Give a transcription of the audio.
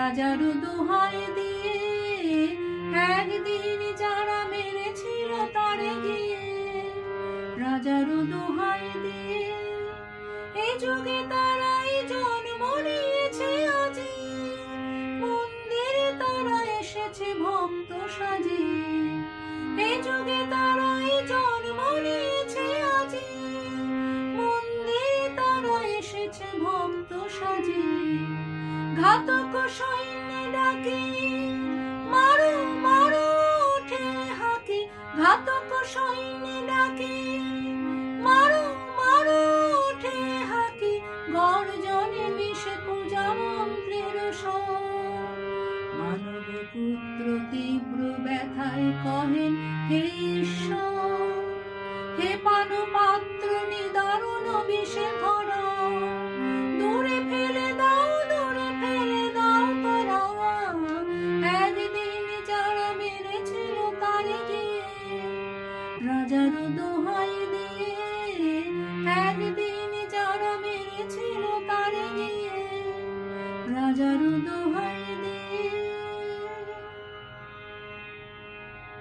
রাজার দোহাই দিয়ে একদিন যারা মেরেছিল তারে গিয়ে, রাজার দোহাই দিয়ে এই যুগে তারাই জন্ম নিয়েছে আজি, মন্দিরে তারা এসেছে ভক্ত সাজে, এই যুগে তারাই জন্ম নিয়েছে আজি, মন্দিরে তারা এসেছে ভক্ত সাজে। ঘাতক সৈন্য ডাকে মারো মারো ওঠে হাঁকে, ঘাতক সৈন্য ডাকে মারো মারো ওঠে হাঁকে, গর্জনে মিশে পূজা মন্ত্রের স্বর। মানব পুত্র তীব্র ব্যথায় কহেন হে ঈশ্বর, হে পান পাত্র নিদারুণ বিষে ভরা, দূরে ফেলে দাও দূরে ফেলে দাও তোরা, একদিন যারা মেরেছিল তারে গিয়ে, রাজার দোহাই দিয়ে একদিন যারা মেরেছিল তারে গিয়ে, রাজার দোহাই